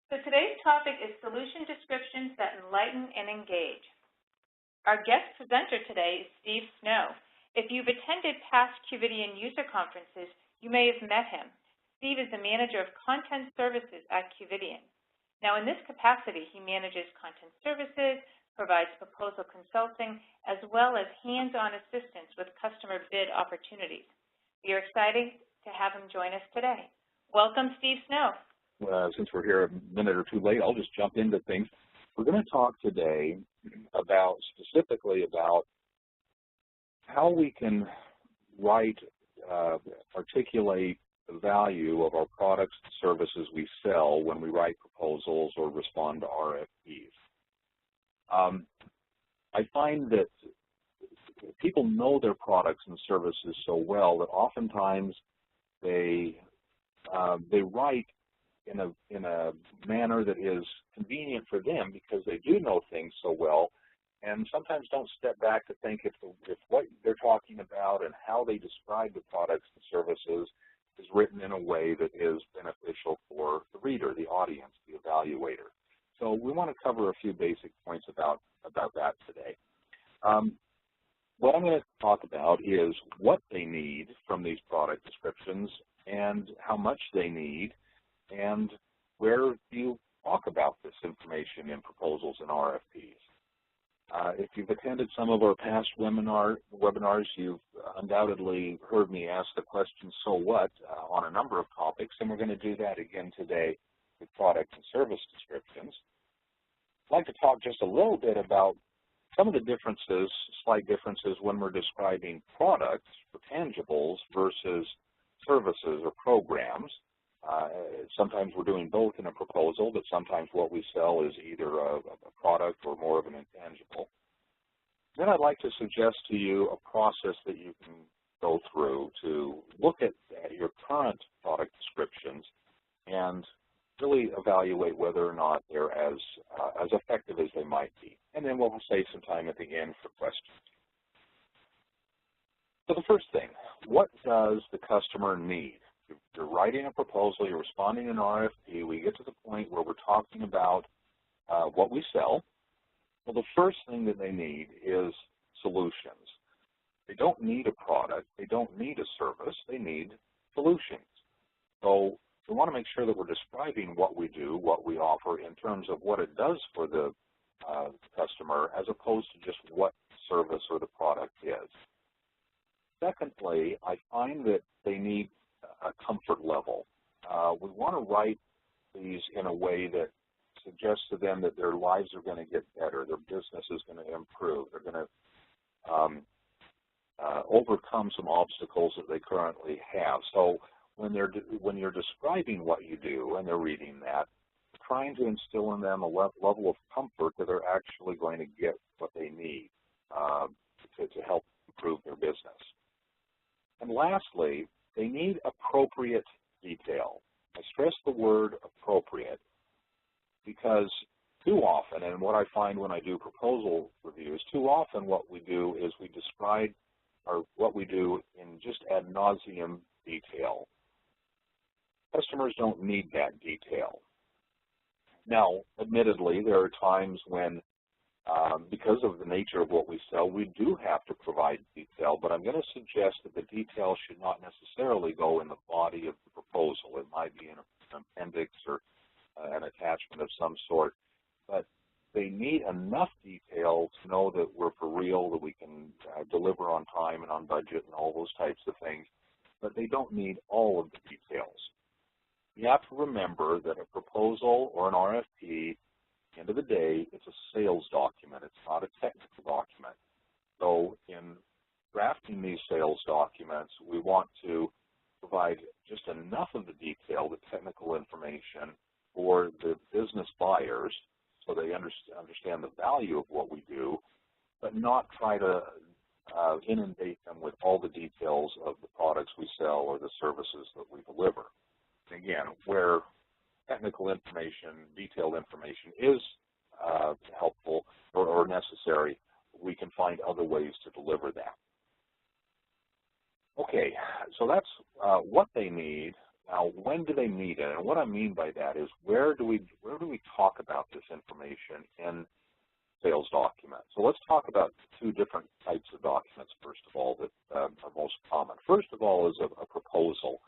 So today's topic is solution descriptions that enlighten and engage. Our guest presenter today is Steve Snow. If you've attended past Qvidian user conferences, you may have met him. Steve is the manager of content services at Qvidian. Now, in this capacity, he manages content services, provides proposal consulting, as well as hands-on assistance with customer bid opportunities. We are excited to have him join us today. Welcome, Steve Snow. Since we're here a minute or two late, I'll just jump into things. We're going to talk today specifically about how we can articulate the value of our products and services we sell when we write proposals or respond to RFPs. I find that people know their products and services so well that oftentimes they write in a manner that is convenient for them because they do know things so well, and sometimes don't step back to think if what they're talking about and how they describe the products and services is written in a way that is beneficial for the reader, the audience, the evaluator. So we want to cover a few basic points about that today. What I'm going to talk about is what they need from these product descriptions and how much they need, and where you talk about this information in proposals and RFPs. If you've attended some of our past webinars, you've undoubtedly heard me ask the question, so what, on a number of topics, and we're going to do that again today with product and service descriptions. I'd like to talk just a little bit about some of the differences, slight differences, when we're describing products or tangibles versus services or programs. Sometimes we're doing both in a proposal, but sometimes what we sell is either a product or more of an intangible. Then I'd like to suggest to you a process that you can go through to look at your current product descriptions and really evaluate whether or not they're as effective as they might be. And then we'll save some time at the end for questions. So the first thing, what does the customer need? You're writing a proposal, you're responding to an RFP, we get to the point where we're talking about what we sell. Well, the first thing that they need is solutions. They don't need a product, they don't need a service, they need solutions. So we want to make sure that we're describing what we do, what we offer in terms of what it does for the customer as opposed to just what service or the product is. Secondly, I find that they need a comfort level. We want to write these in a way that suggests to them that their lives are going to get better, their business is going to improve, they're going to overcome some obstacles that they currently have. So when you're describing what you do and they're reading that, trying to instill in them a level of comfort that they're actually going to get what they need to help improve their business. And lastly, they need appropriate detail. I stress the word appropriate because too often, and what I find when I do proposal reviews, too often what we do is we describe what we do in just ad nauseum detail. Customers don't need that detail. Now, admittedly, there are times when, because of the nature of what we sell, we do have to provide detail, but I'm going to suggest that the detail should not necessarily go in the body of the proposal. It might be in an appendix or an attachment of some sort, but they need enough detail to know that we're for real, that we can deliver on time and on budget and all those types of things, but they don't need all of the details. You have to remember that a proposal or an RFP, at the end of the day, it's a sales document. It's not a technical document. So in drafting these sales documents, we want to provide just enough of the detail, the technical information, for the business buyers so they understand the value of what we do, but not try to inundate them with all the details of the products we sell or the services that we deliver. Again, where technical information, detailed information is helpful or necessary, we can find other ways to deliver that. Okay, so that's what they need. Now, when do they need it? And what I mean by that is where do we talk about this information in sales documents? So let's talk about two different types of documents, first of all, that are most common. First of all is a proposal.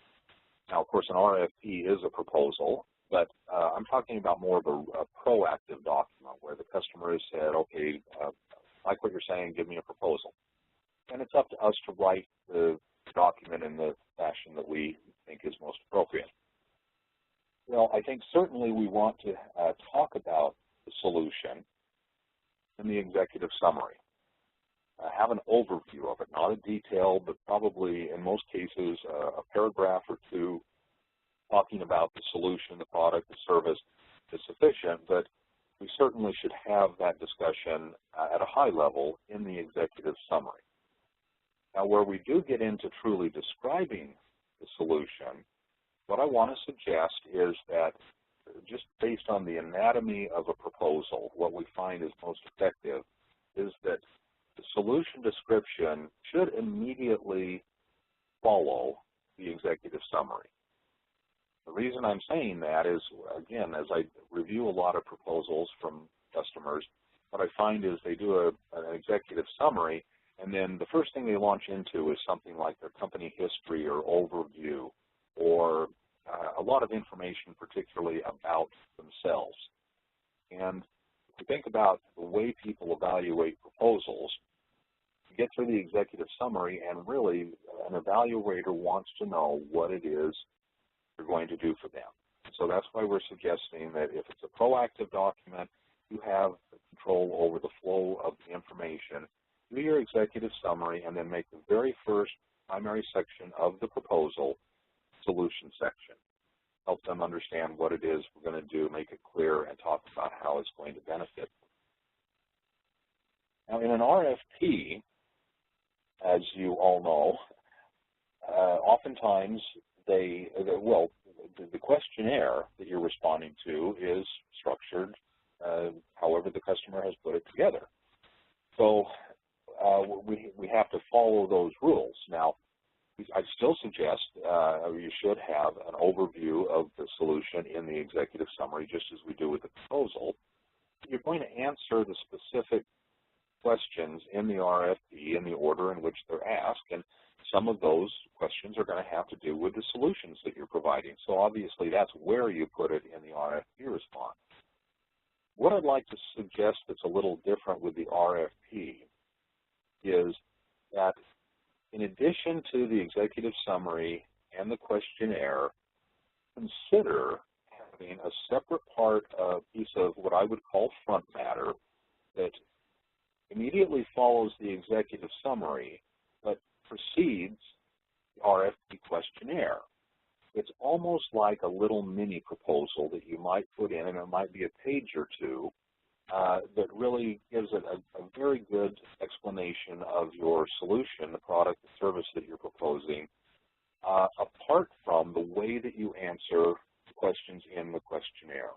Now, of course, an RFP is a proposal, but I'm talking about more of a proactive document where the customer has said, okay, like what you're saying, give me a proposal. And it's up to us to write the document in the fashion that we think is most appropriate. Well, I think certainly we want to talk about the solution in the executive summary. Have an overview of it, not a detail, but probably in most cases a paragraph or two talking about the solution, the product, the service is sufficient, but we certainly should have that discussion at a high level in the executive summary. Now, where we do get into truly describing the solution, what I want to suggest is that just based on the anatomy of a proposal, what we find is most effective is that the solution description should immediately follow the executive summary. The reason I'm saying that is, again, as I review a lot of proposals from customers, what I find is they do an executive summary, and then the first thing they launch into is something like their company history or overview or a lot of information particularly about themselves. And if you think about the way people evaluate proposals, you get through the executive summary and really an evaluator wants to know what it is you're going to do for them. So that's why we're suggesting that if it's a proactive document, you have control over the flow of the information. Do your executive summary and then make the very first primary section of the proposal solution section. Help them understand what it is we're going to do, make it clear, and talk about how it's going to benefit. Now, in an RFP, as you all know, oftentimes the questionnaire that you're responding to is structured however the customer has put it together. So we have to follow those rules. Now, I still suggest you should have an overview of the solution in the executive summary, just as we do with the proposal. You're going to answer the specific questions in the RFP in the order in which they're asked, and some of those questions are going to have to do with the solutions that you're providing. So obviously that's where you put it in the RFP response. What I'd like to suggest that's a little different with the RFP is that in addition to the executive summary and the questionnaire, consider having a separate part, a piece of what I would call front matter that immediately follows the executive summary but precedes the RFP questionnaire. It's almost like a little mini proposal that you might put in, and it might be a page or two, that really gives it a very good explanation of your solution, the product, the service that you're proposing, apart from the way that you answer the questions in the questionnaire.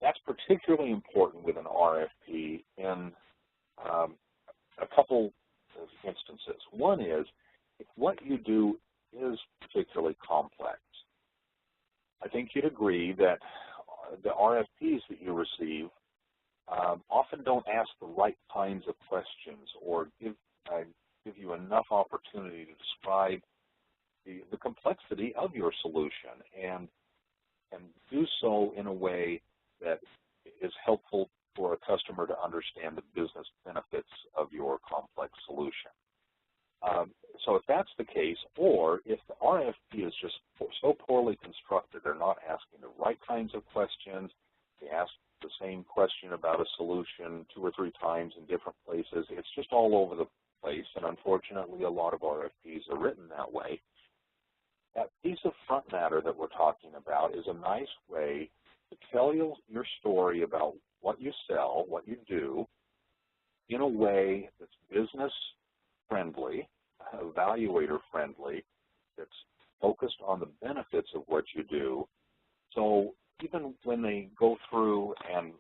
That's particularly important with an RFP in a couple of instances. One is if what you do is particularly complex. I think you'd agree that the RFPs that you receive often don't ask the right kinds of questions or give you enough opportunity to describe the complexity of your solution and do so in a way that is helpful for a customer to understand the business benefits of your complex solution. So if that's the case, or if the RFP is just so poorly constructed, they're not asking the right kinds of questions, they ask the same question about a solution 2 or 3 times in different places, it's just all over the place, and unfortunately a lot of RFPs are written that way. That piece of front matter that we're talking about is a nice way to tell your story about what you sell, what you do, in a way that's business-friendly, evaluator-friendly, that's focused on the benefits of what you do. So even when they go through and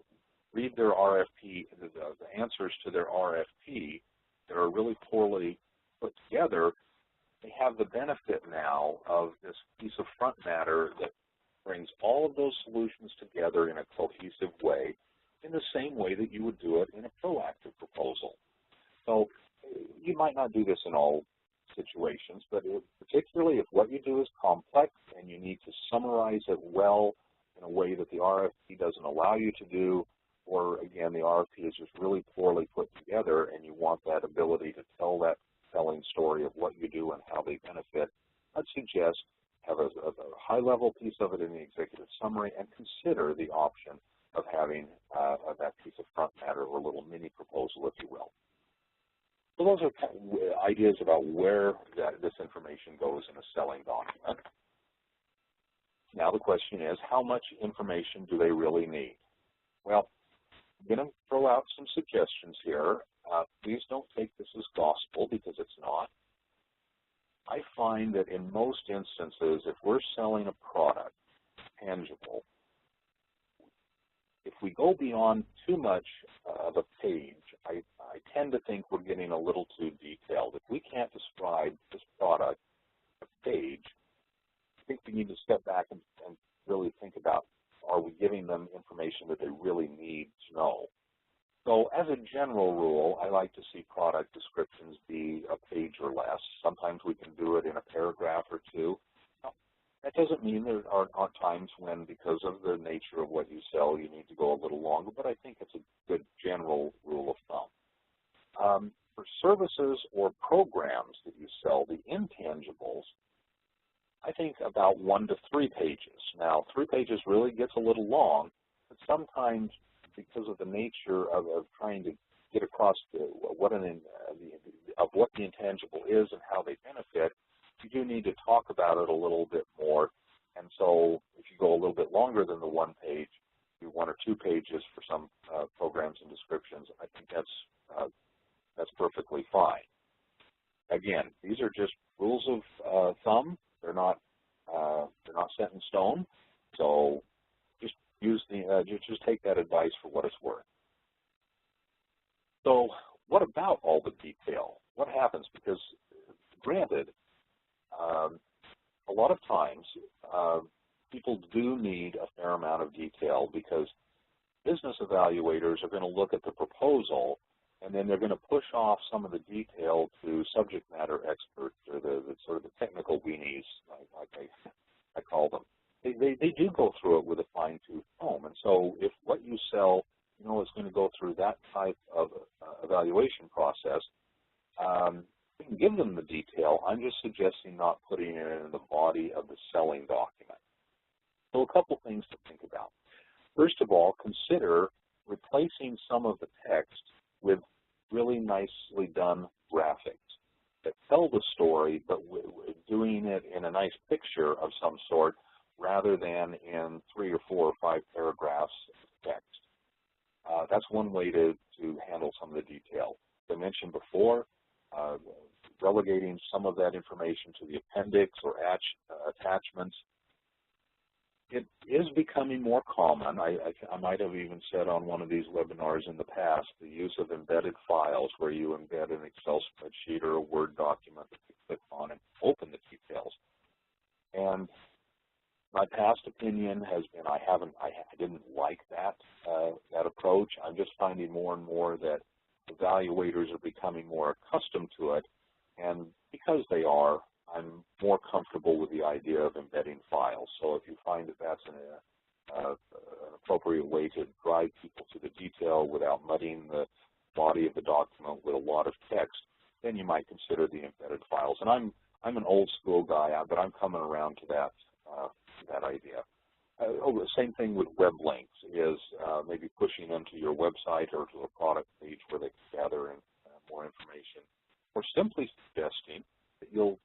read their RFP, the answers to their RFP that are really poorly put together, they have the benefit now of this piece of front matter that brings all of those solutions together in a cohesive way, in the same way that you would do it in a proactive proposal. So you might not do this in all situations, but particularly if what you do is complex and you need to summarize it well in a way that the RFP doesn't allow you to do, or again, the RFP is just really poorly put together and you want that ability to tell that selling story of what you do and how they benefit, I'd suggest have a high-level piece of it in the executive summary and consider the option of having that piece of front matter or little mini proposal, if you will. So those are kind of ideas about where this information goes in a selling document. Now the question is, how much information do they really need? Well, I'm going to throw out some suggestions here. Please don't take this as gospel, because it's not. I find that in most instances, if we're selling a product, tangible, if we go beyond too much of a page, I tend to think we're getting a little too detailed. If we can't describe this product on a page, I think we need to step back and really think about, are we giving them information that they really need to know? So as a general rule, I like to see product descriptions be a page or less. Sometimes we can do it in a paragraph or two. Now, that doesn't mean there aren't times when, because of the nature of what you sell, you need to go a little longer, but I think it's a good general rule of thumb. For services or programs that you sell, the intangibles, I think about 1 to 3 pages. Now, 3 pages really gets a little long, but sometimes because of the nature of trying to get across what the intangible is and how they benefit, you do need to talk about it a little bit more. And so if you go a little bit longer than the 1 page, do 1 or 2 pages for some programs and descriptions, I think that's perfectly fine. Again, these are just rules of thumb. They're not set in stone. So just take that advice for what it's worth. So what about all the detail? What happens? Because granted, a lot of times people do need a fair amount of detail, because business evaluators are going to look at the proposal and then they're going to push off some of the detail to subject matter experts, or the sort of the technical weenies, like I call them. They do go through it with a fine-tooth comb, and so if what you sell, is going to go through that type of evaluation process, you can give them the detail. I'm just suggesting not putting it in the body of the selling document. So a couple things to think about. First of all, consider replacing some of the text with really nicely done graphics that tell the story, but doing it in a nice picture of some sort, rather than in 3 or 4 or 5 paragraphs of text. That's one way to handle some of the detail. As I mentioned before, relegating some of that information to the appendix or attachments. It is becoming more common. I might have even said on one of these webinars in the past, the use of embedded files, where you embed an Excel spreadsheet or a Word document that you click on and open the details. And my past opinion has been I didn't like that approach. I'm just finding more and more that evaluators are becoming more accustomed to it, and because they are, I'm more comfortable with the idea of embedding files. So if you find that that's an appropriate way to drive people to the detail without muddying the body of the document with a lot of text, then you might consider the embedded files. And I'm an old school guy, but I'm coming around to that idea. Same thing with web links, is maybe pushing them to your website or to a product page where they can gather more information, or simply suggesting that you'll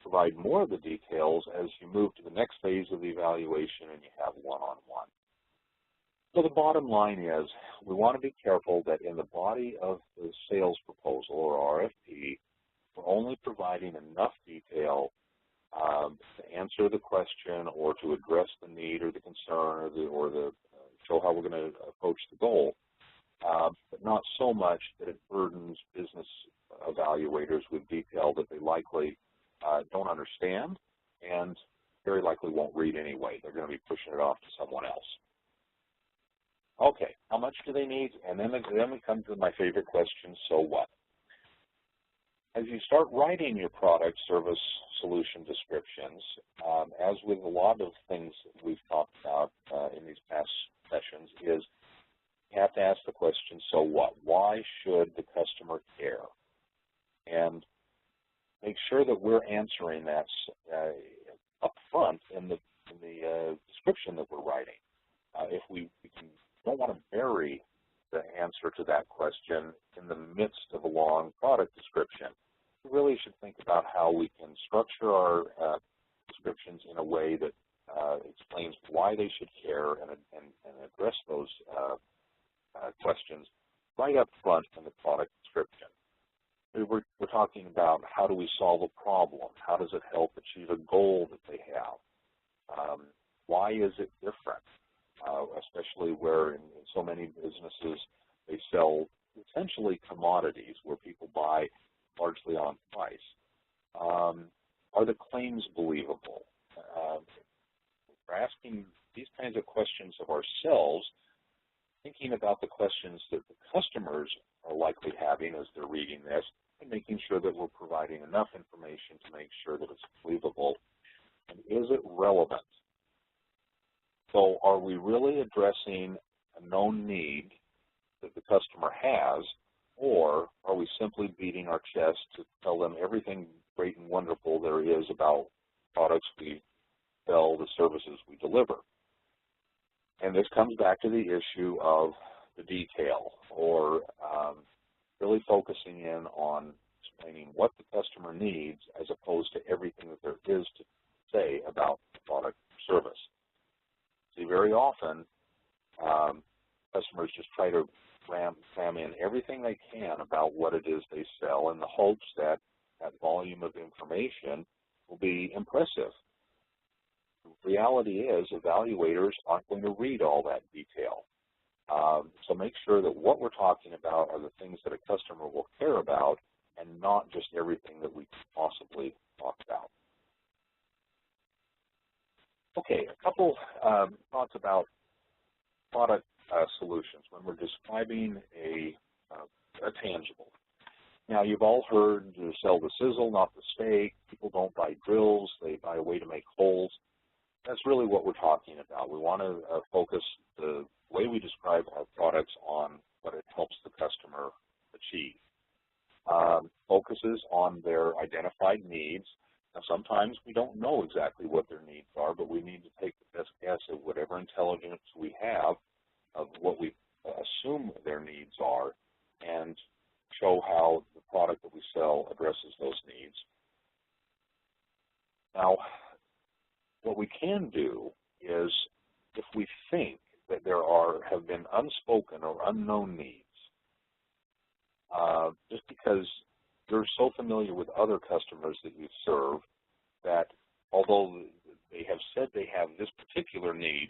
provide more of the details as you move to the next phase of the evaluation and you have one-on-one. So the bottom line is, we want to be careful that in the body of the sales proposal or RFP, we're only providing enough detail to answer the question or to address the need or the concern or the show how we're going to approach the goal, but not so much that it burdens business evaluators with detail that they likely don't understand, and very likely won't read anyway. They're going to be pushing it off to someone else. Okay, how much do they need? And then we come to my favorite question, so what? As you start writing your product, service, solution descriptions, as with a lot of things that we've talked about in these past sessions, is you have to ask the question, so what? Why should the customer care? And make sure that we're answering that up front in the description that we're writing. If we don't want to bury the answer to that question in the midst of a long product description, we really should think about how we can structure our descriptions in a way that explains why they should care and address those questions right up front in the product description. We're talking about how do we solve a problem? How does it help achieve a goal that they have? Why is it different? Especially where in so many businesses they sell essentially commodities where people buy largely on price. Are the claims believable? We're asking these kinds of questions of ourselves, thinking about the questions that the customers are likely having as they're reading this, and making sure that we're providing enough information to make sure that it's believable. And is it relevant? So are we really addressing a known need that the customer has, or are we simply beating our chest to tell them everything great and wonderful there is about products we sell, the services we deliver? And this comes back to the issue of the detail, or really focusing in on explaining what the customer needs as opposed to everything that there is to say about the product or service. See, very often customers just try to cram in everything they can about what it is they sell in the hopes that that volume of information will be impressive. The reality is evaluators aren't going to read all that detail. So make sure that what we're talking about are the things that a customer will care about and not just everything that we can possibly talk about. Okay, a couple thoughts about product solutions when we're describing a tangible. Now, you've all heard to sell the sizzle, not the steak. People don't buy drills, they buy a way to make holes. That's really what we're talking about. We want to focus the way we describe our products on what it helps the customer achieve. Focuses on their identified needs. Now, sometimes we don't know exactly what their needs are, but we need to take the best guess at whatever intelligence we have of what we assume their needs are and show how the product that we sell addresses those needs. Now, what we can do is, if we think that there have been unspoken or unknown needs, just because you're so familiar with other customers that you serve that although they have said they have this particular need,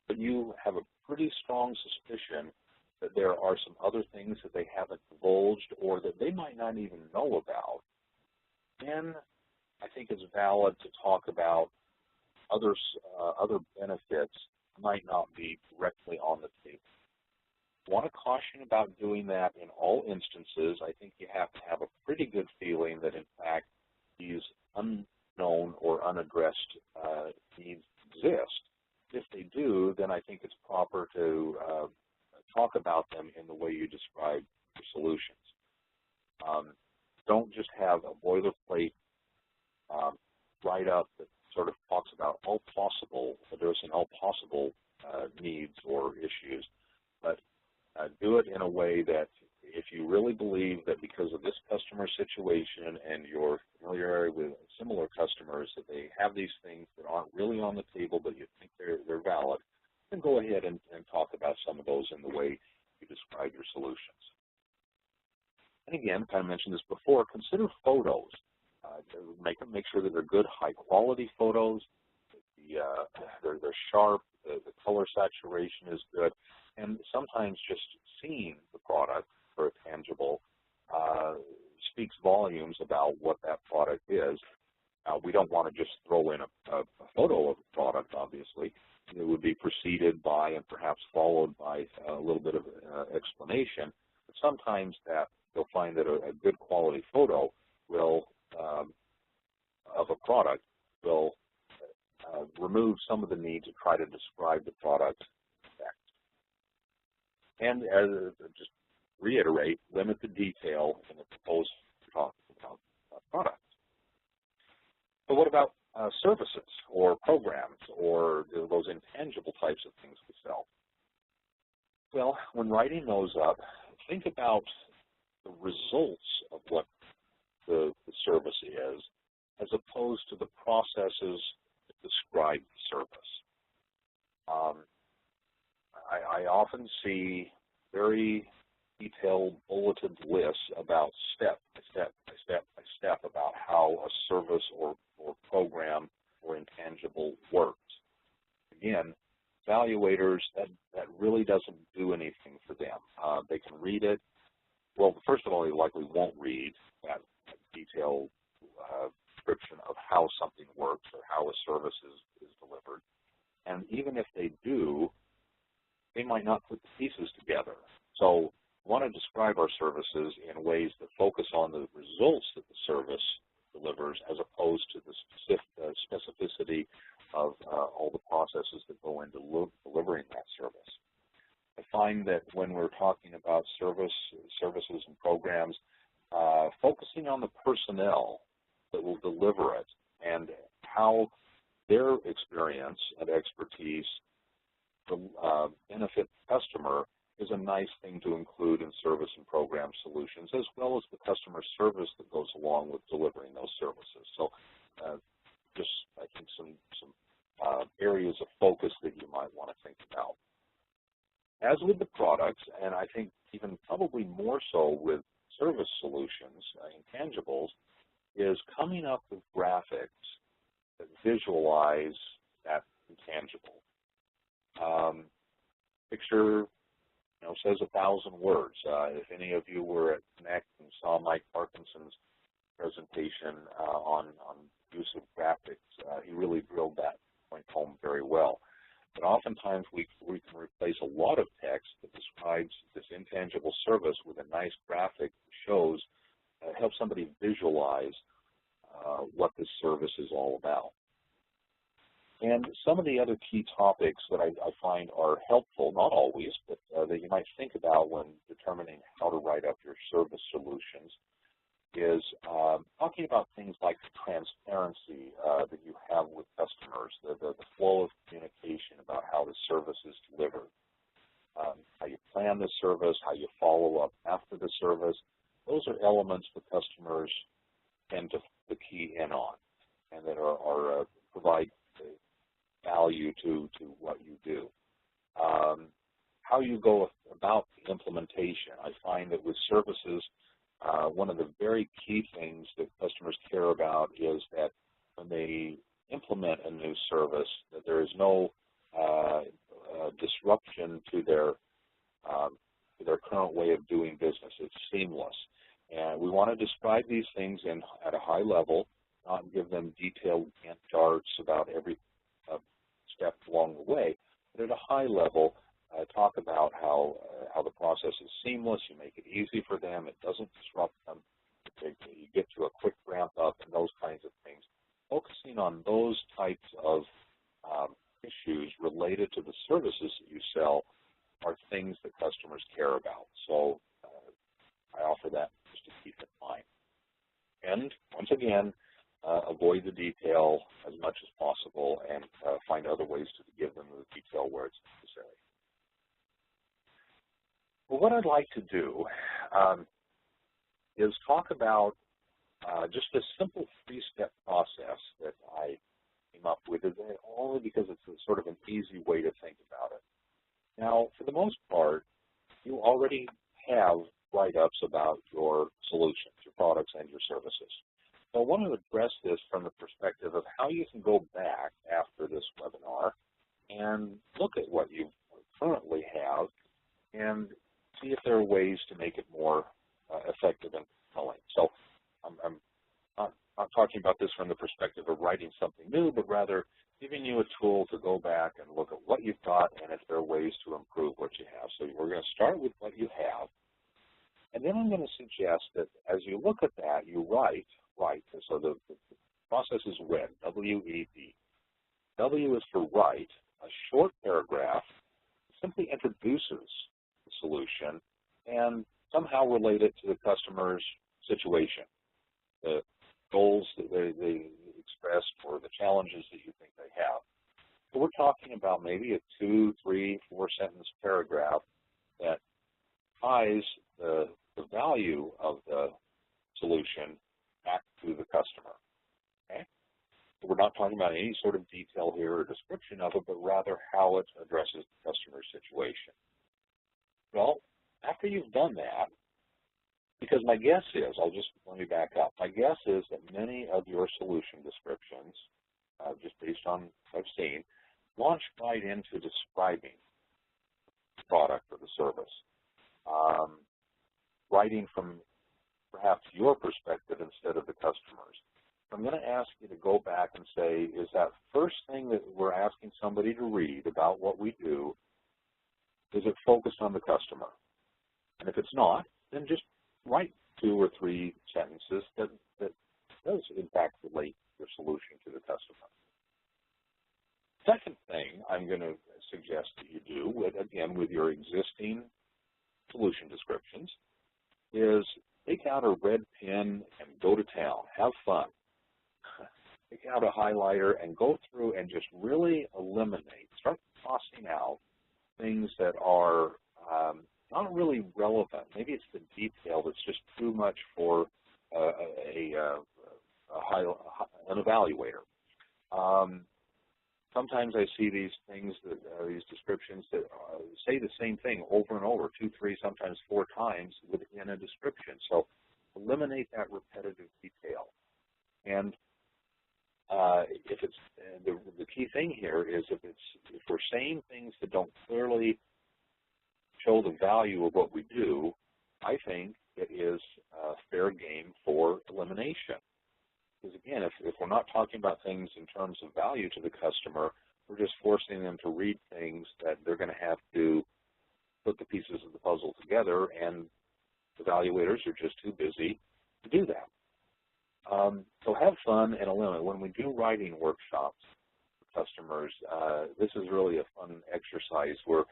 but you have a pretty strong suspicion that there are some other things that they haven't divulged or that they might not even know about, then I think it's valid to talk about other benefits might not be directly on the table. I want to caution about doing that in all instances. I think you have to have a pretty good feeling that, in fact, these unknown or unaddressed needs exist. If they do, then I think it's proper to talk about them in the way you describe your solutions. Don't just have a boilerplate write-up that sort of talks about addressing all possible needs or issues, but do it in a way that if you really believe that because of this customer situation and your familiarity with similar customers that they have these things that aren't really on the table but you think they're valid, then go ahead and talk about some of those in the way you describe your solutions. And again, kind of mentioned this before, consider photos. Make sure that they're good, high-quality photos. They're sharp. The color saturation is good. And sometimes just seeing the product or a tangible speaks volumes about what that product is. We don't want to just throw in a photo of the product, obviously. It would be preceded by and perhaps followed by a little bit of explanation. But sometimes that you'll find that a good quality photo will of a product will remove some of the need to try to describe the product text. And just reiterate, limit the detail in the proposed talk about products. So what about services or programs or those intangible types of things we sell? Well, when writing those up, think about the results of what the service is as opposed to the processes that describe the service. I often see very detailed bulleted lists about step by step by step by step about how a service or program or intangible works. Again, evaluators, that really doesn't do anything for them. They can read it. Well, first of all, they likely won't read that detailed description of how something works or how a service is delivered. And even if they do, they might not put the pieces together. So we want to describe our services in ways that focus on the results that the service delivers as opposed to the specificity of all the processes that go into delivering that service. I find that when we're talking about services and programs, focusing on the personnel that will deliver it and how their experience and expertise will benefit the customer is a nice thing to include in service and program solutions, as well as the customer service that goes along with delivering those services. So just, I think, some areas of focus that you might want to think about. As with the products, and I think even probably more so with service solutions, intangibles, is coming up with graphics that visualize that intangible. Picture, says 1,000 words. If any of you were at Connect and saw Mike Parkinson's presentation on use of graphics, he really drilled that point home very well. But oftentimes we can replace a lot of text that describes this intangible service with a nice graphic that shows, helps somebody visualize what this service is all about. And some of the other key topics that I find are helpful, not always, but that you might think about when determining how to write up your service solutions is talking about things like transparency that you have with customers, the flow of communication about how the service is delivered, how you plan the service, how you follow up after the service. Those are elements that customers tend to key in on and that are provide value to what you do. How you go about the implementation. I find that with services, one of the very key things that customers care about is that when they implement a new service, that there is no disruption to their current way of doing business. It's seamless. And we want to describe these things at a high level, not give them detailed Gantt charts about every step along the way, but at a high level, talk about how the process is seamless. You make it easy for them. It doesn't disrupt them. You get to a quick ramp up and those kinds of things. Focusing on those types of issues related to the services that you sell are things that customers care about. So I offer that just to keep in mind. And once again, avoid the detail as much as possible and find other ways to give them the detail where it's necessary. Well, what I'd like to do is talk about just a simple three-step process that I came up with, only because it's a sort of an easy way to think about it. Now, for the most part, you already have write-ups about your solutions, your products, and your services. So I want to address this from the perspective of how you can go back after this webinar and look at what you currently have and see if there are ways to make it more effective and compelling. So I'm not talking about this from the perspective of writing something new, but rather giving you a tool to go back and look at what you've got and if there are ways to improve what you have. So we're going to start with what you have, and then I'm going to suggest that as you look at that, you write. So the process is WED, W-E-D. W is for write, a short paragraph simply introduces the solution and somehow relate it to the customer's situation, the goals that they expressed or the challenges that you think they have. So we're talking about maybe a 2, 3, 4 sentence paragraph that ties the value of the solution back to the customer. Okay? So we're not talking about any sort of detail here or description of it, but rather how it addresses the customer's situation. Well, after you've done that, because my guess is, let me back up. My guess is that many of your solution descriptions, just based on what I've seen, launch right into describing the product or the service, writing from perhaps your perspective instead of the customer's. I'm going to ask you to go back and say, is that first thing that we're asking somebody to read about what we do, is it focused on the customer? And if it's not, then just write 2 or 3 sentences that does in fact relate your solution to the customer. Second thing I'm going to suggest that you do, with your existing solution descriptions, is take out a red pen and go to town. Have fun. Take out a highlighter and go through and just really eliminate, start tossing out things that are not really relevant. Maybe it's the detail that's just too much for an evaluator. Sometimes I see these things, these descriptions that say the same thing over and over, 2, 3, sometimes 4 times within a description. So eliminate that repetitive detail. And if it's the key thing here is if we're saying things that don't clearly show the value of what we do, I think it is fair game for elimination. Because again, if we're not talking about things in terms of value to the customer, we're just forcing them to read things that they're going to have to put the pieces of the puzzle together, and evaluators are just too busy to do that. So have fun and eliminate. When we do writing workshops for customers, this is really a fun exercise where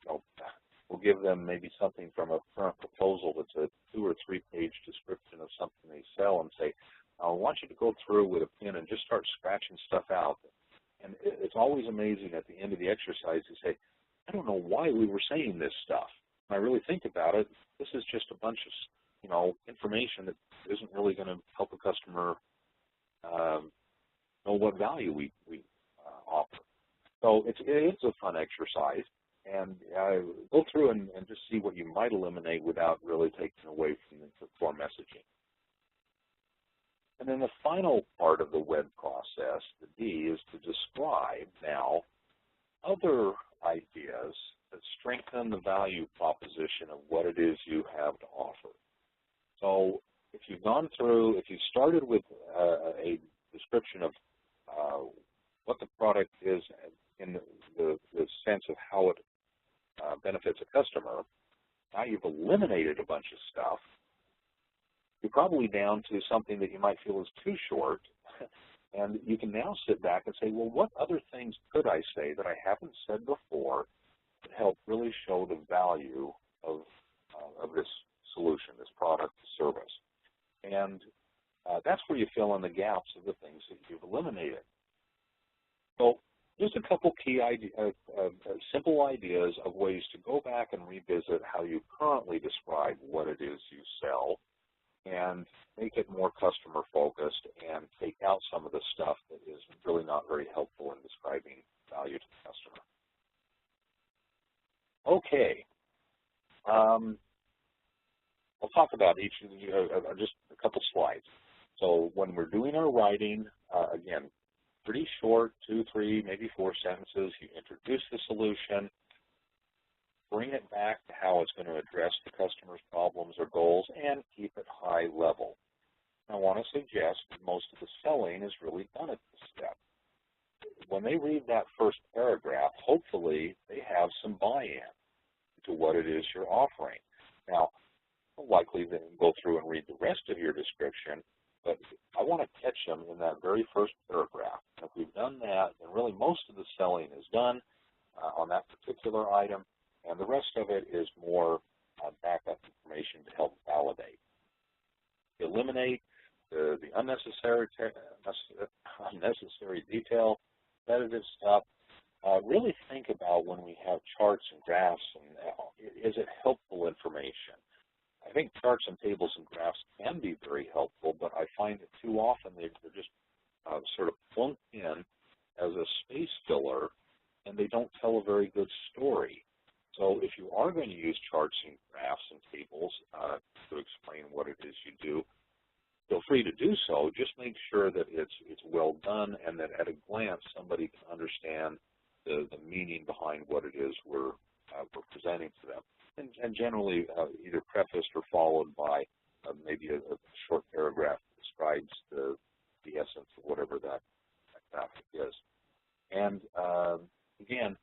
we'll give them maybe something from a current proposal that's a 2 or 3 page description of something they sell and say, I want you to go through with a pen and just start scratching stuff out. And it's always amazing at the end of the exercise to say, I don't know why we were saying this stuff. When I really think about it, this is just a bunch of information that isn't really going to help a customer know what value we offer. So it's a fun exercise, and go through and just see what you might eliminate without really taking away from the core messaging. And then the final part of the WED process, the D, is to describe now other ideas that strengthen the value proposition of what it is you have to offer. So if you've gone through, if you started with a description of what the product is in the sense of how it benefits a customer, now you've eliminated a bunch of stuff, you're probably down to something that you might feel is too short, and you can now sit back and say, well, what other things could I say that I haven't said before that help really show the value of this solution, this product, service? And that's where you fill in the gaps of the things that you've eliminated. So just a couple key simple ideas of ways to go back and revisit how you currently describe what it is you sell and make it more customer focused and take out some of the stuff that is really not very helpful in describing value to the customer. Okay. I'll talk about each of you, just a couple slides. So when we're doing our writing, again, pretty short, 2, 3, maybe 4 sentences. You introduce the solution, bring it back to how it's going to address the customer's problems or goals, and keep it high level. I want to suggest that most of the selling is really done at this step. When they read that first paragraph, hopefully they have some buy-in to what it is you're offering. Now, I'll likely then go through and read the rest of your description, but I want to catch them in that very first paragraph. And if we've done that, then really most of the selling is done on that particular item, and the rest of it is more backup information to help validate. Eliminate the unnecessary detail, repetitive stuff. Really think about when we have charts and graphs, and is it helpful information? I think charts and tables and graphs can be very helpful, but I find that too often they're just sort of plunked in as a space filler, and they don't tell a very good story. So if you are going to use charts and graphs and tables to explain what it is you do, feel free to do so. Just make sure that it's well done and that at a glance somebody can understand the meaning behind what it is we're presenting to them. And generally either prefaced or followed by maybe a short paragraph that describes the essence of whatever that graphic is. And again,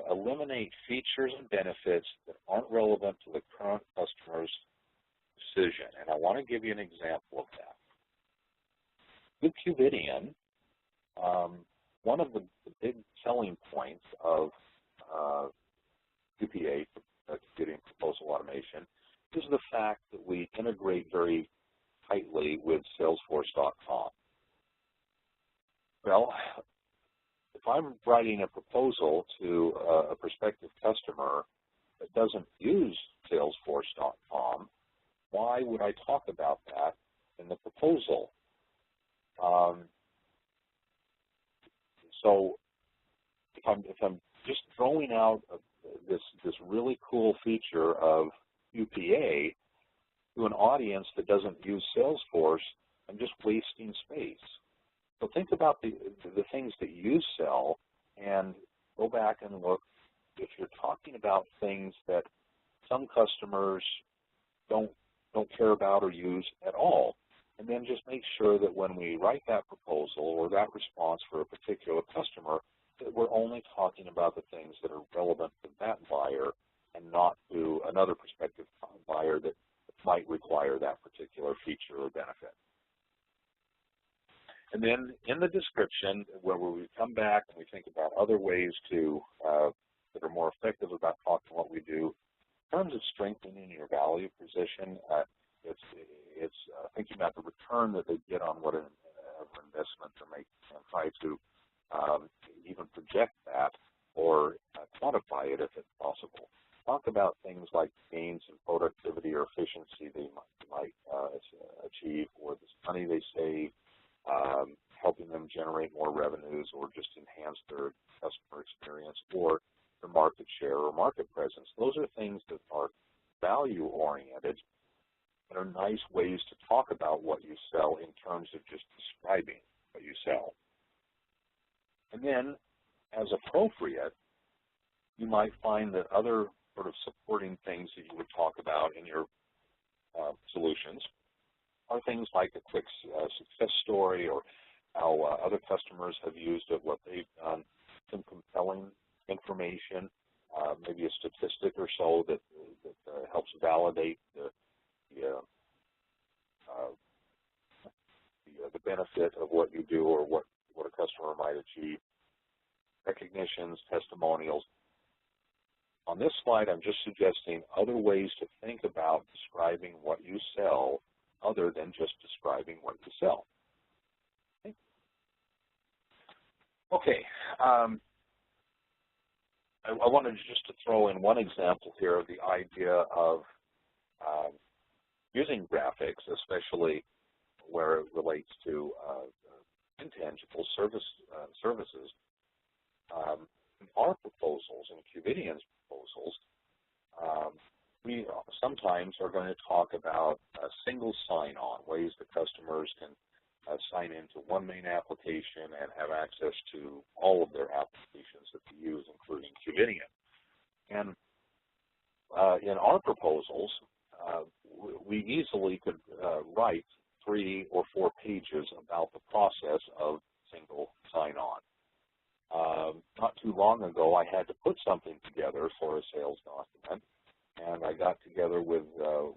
eliminate features and benefits that aren't relevant to the current customer's decision. And I want to give you an example of that. With Qvidian, one of the big selling points of QPA, Qvidian Proposal Automation, is the fact that we integrate very tightly with Salesforce.com. Well, if I'm writing a proposal to a prospective customer that doesn't use Salesforce.com, why would I talk about that in the proposal? So if I'm just throwing out this really cool feature of QPA to an audience that doesn't use Salesforce, I'm just wasting space. So think about the things that you sell and go back and look. If you're talking about things that some customers don't care about or use at all, and then just make sure that when we write that proposal or that response for a particular customer, that we're only talking about the things that are relevant to that buyer and not to another prospective buyer that might require that particular feature or benefit. And then in the description, where we come back and we think about other ways to that are more effective about talking what we do, in terms of strengthening your value position, it's thinking about the return that they get on what an investment they're making, and try to even project that or quantify it if it's possible. Talk about things like gains in productivity or efficiency they might achieve, or the money they save, helping them generate more revenues or just enhance their customer experience, or their market share or market presence. Those are things that are value-oriented and are nice ways to talk about what you sell in terms of just describing what you sell. And then, as appropriate, you might find that other sort of supporting things that you would talk about in your solutions are things like a quick success story, or how other customers have used it, what they've done, some compelling information, maybe a statistic or so that helps validate the benefit of what you do or what a customer might achieve, recognitions, testimonials. On this slide, I'm just suggesting other ways to think about describing what you sell other than just describing what you sell. Okay. I wanted just to throw in one example here of the idea of using graphics, especially where it relates to intangible services. In our proposals, in Qvidian's proposals, we sometimes are going to talk about a single sign-on, ways that customers can sign into one main application and have access to all of their applications that they use, including Qvidian. And in our proposals, we easily could write 3 or 4 pages about the process of single sign-on. Not too long ago, I had to put something together for a sales document, and I got together with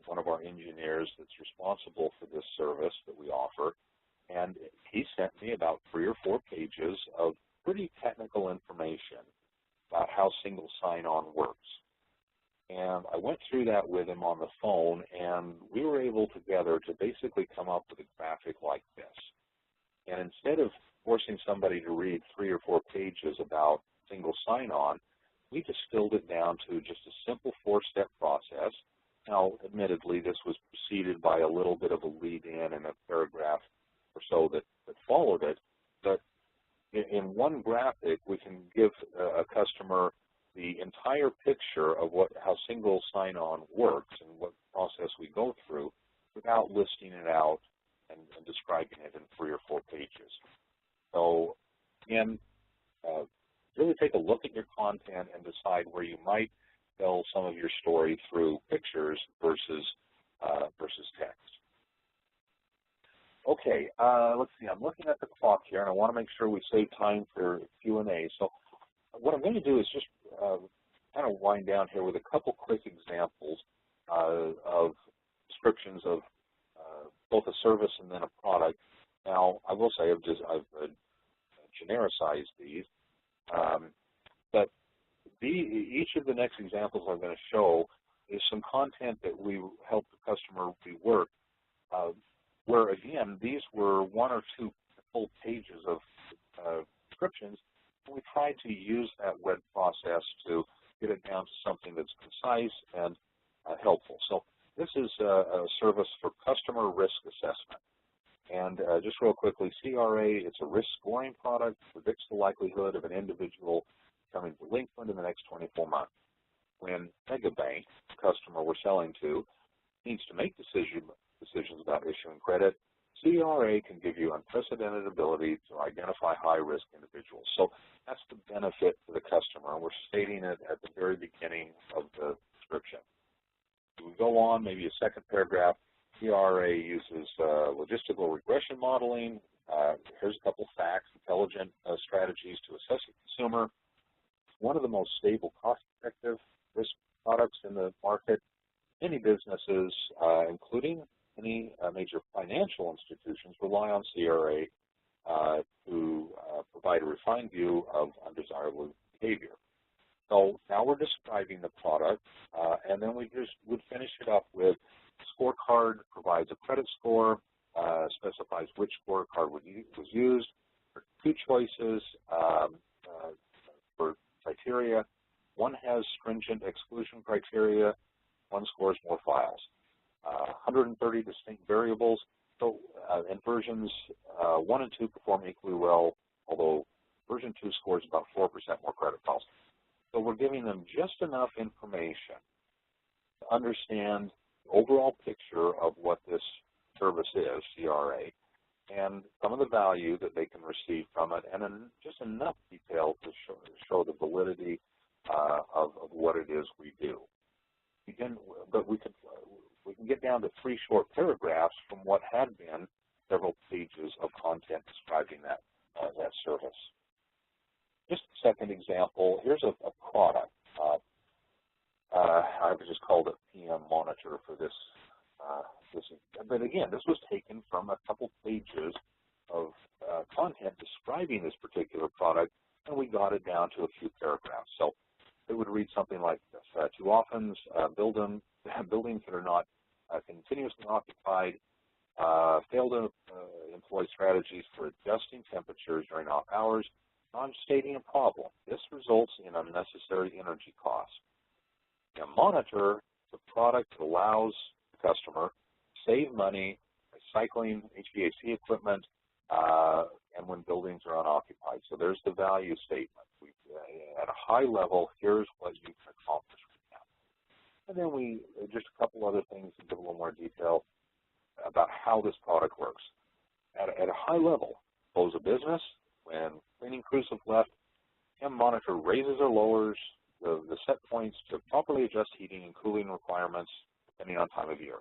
one of our engineers that's responsible for this service that we offer, and he sent me about 3 or 4 pages of pretty technical information about how single sign-on works. And I went through that with him on the phone, and we were able together to basically come up with a graphic like this. And instead of forcing somebody to read 3 or 4 pages about single sign-on, we distilled it down to just a simple 4-step process. Now, admittedly, this was preceded by a little bit of a lead-in and a paragraph or so that followed it, but in one graphic, we can give a customer the entire picture of how single sign-on works and what process we go through without listing it out and describing it in 3 or 4 pages. So, again, really take a look at your content and decide where you might tell some of your story through pictures versus text. Okay, let's see. I'm looking at the clock here, and I want to make sure we save time for Q&A. So what I'm going to do is just kind of wind down here with a couple quick examples of descriptions of both a service and then a product. Now, I will say I've genericized these, but each of the next examples I'm going to show is some content that we help the customer rework, where, again, these were 1 or 2 full pages of descriptions. We tried to use that web process to get it down to something that's concise and helpful. So this is a service for customer risk assessment. And just real quickly, CRA, it's a risk scoring product, predicts the likelihood of an individual becoming delinquent in the next 24 months. When Megabank, the customer we're selling to, needs to make decisions about issuing credit, CRA can give you unprecedented ability to identify high-risk individuals. So that's the benefit to the customer, and we're stating it at the very beginning of the description. We go on, maybe a second paragraph. CRA uses logistical regression modeling. Here's a couple facts, intelligent strategies to assess a consumer. One of the most stable, cost-effective risk products in the market. Many businesses, including many major financial institutions, rely on CRA to provide a refined view of undesirable behavior. So now we're describing the product, and then we just would finish it up with scorecard provides a credit score, specifies which scorecard was used, for 2 choices for criteria. One has stringent exclusion criteria, one scores more files. 130 distinct variables, so and versions 1 and 2 perform equally well, although version 2 scores about 4% more credit files. So we're giving them just enough information to understand the overall picture of what this service is, CRA, and some of the value that they can receive from it, and just enough detail to show the validity of what it is we do. But we can get down to 3 short paragraphs from what had been several pages of content describing that service. Just a second example. Here's a product. I just called it PM Monitor for this. But again, this was taken from a couple pages of content describing this particular product, and we got it down to a few paragraphs. So it would read something like this. Too often, buildings that are not continuously occupied fail to employ strategies for adjusting temperatures during off hours, non-stating a problem. This results in unnecessary energy costs. A monitor is a product that allows the customer to save money by cycling HVAC equipment and when buildings are unoccupied. So there's the value statement. At a high level, here's what you can accomplish with that. And then just a couple other things to give a little more detail about how this product works. At a high level, close a business. When cleaning crews have left, PM Monitor raises or lowers the set points to properly adjust heating and cooling requirements depending on time of year.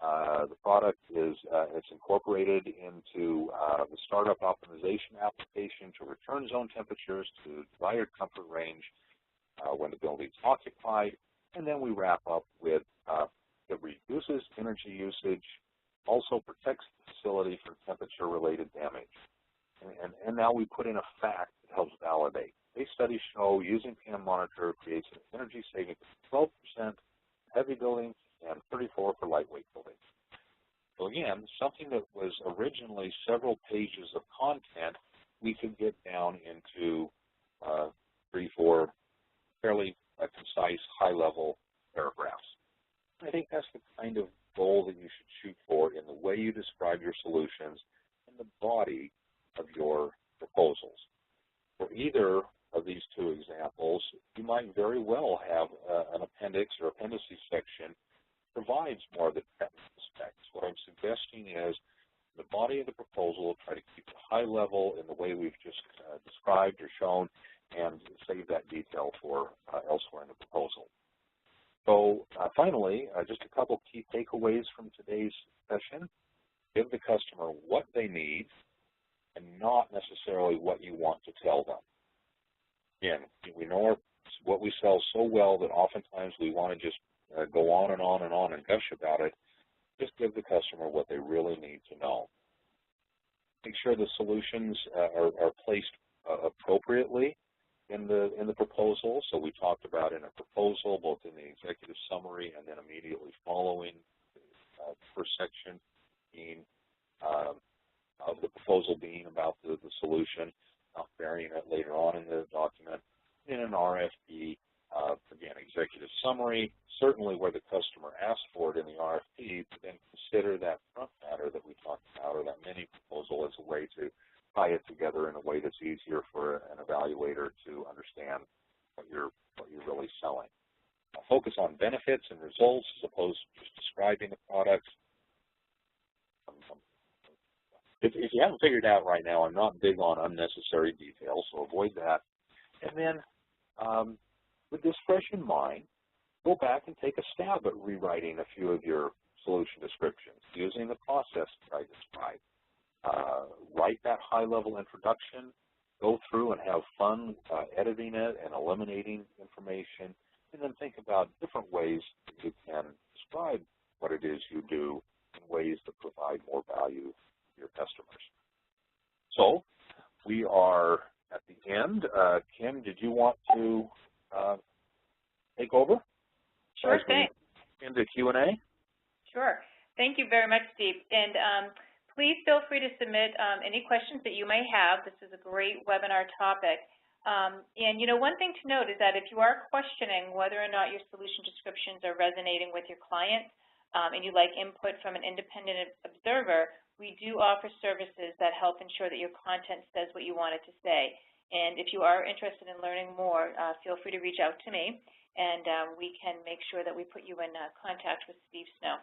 The product is it's incorporated into the startup optimization application to return zone temperatures to desired comfort range when the building's occupied, and then we wrap up with it reduces energy usage, also protects the facility from temperature-related damage. And now we put in a fact that helps validate. Case studies show using PM Monitor creates an energy savings of 12% heavy buildings and 34% for lightweight buildings. So again, something that was originally several pages of content, we could get down into 3, 4 fairly concise, high-level paragraphs. I think that's the kind of goal that you should shoot for in the way you describe your solutions and the body of your proposals. For either of these two examples, you might very well have an appendix or appendices section provides more of the technical specs. What I'm suggesting is the body of the proposal, try to keep it high level in the way we've just described or shown, and save that detail for elsewhere in the proposal. So finally, just a couple key takeaways from today's session. Give the customer what they need and not necessarily what you want to tell them. Again, we know what we sell so well that oftentimes we want to just go on and on and on and gush about it. Just give the customer what they really need to know. Make sure the solutions are placed appropriately in the proposal. So we talked about in a proposal, both in the executive summary and then immediately following the first section being of the proposal being about the solution, not varying it later on in the document. In an RFP, again, executive summary, certainly where the customer asked for it in the RFP, but then consider that front matter that we talked about, or that mini proposal, as a way to tie it together in a way that's easier for an evaluator to understand what you're really selling. Focus on benefits and results as opposed to just describing the products. If you haven't figured out right now, I'm not big on unnecessary details, so avoid that. And then, with this fresh in mind, go back and take a stab at rewriting a few of your solution descriptions using the process that I described. Write that high-level introduction, go through and have fun editing it and eliminating information, and then think about different ways that you can describe what it is you do in ways that provide more value to your customers. So we are at the end. Kim, did you want to take over? Sure thing. Into Q&A? Sure. Thank you very much, Steve. And please feel free to submit any questions that you may have. This is a great webinar topic. And, you know, one thing to note is that if you are questioning whether or not your solution descriptions are resonating with your client and you'd like input from an independent observer, we do offer services that help ensure that your content says what you want it to say. And if you are interested in learning more, feel free to reach out to me, and we can make sure that we put you in contact with Steve Snow.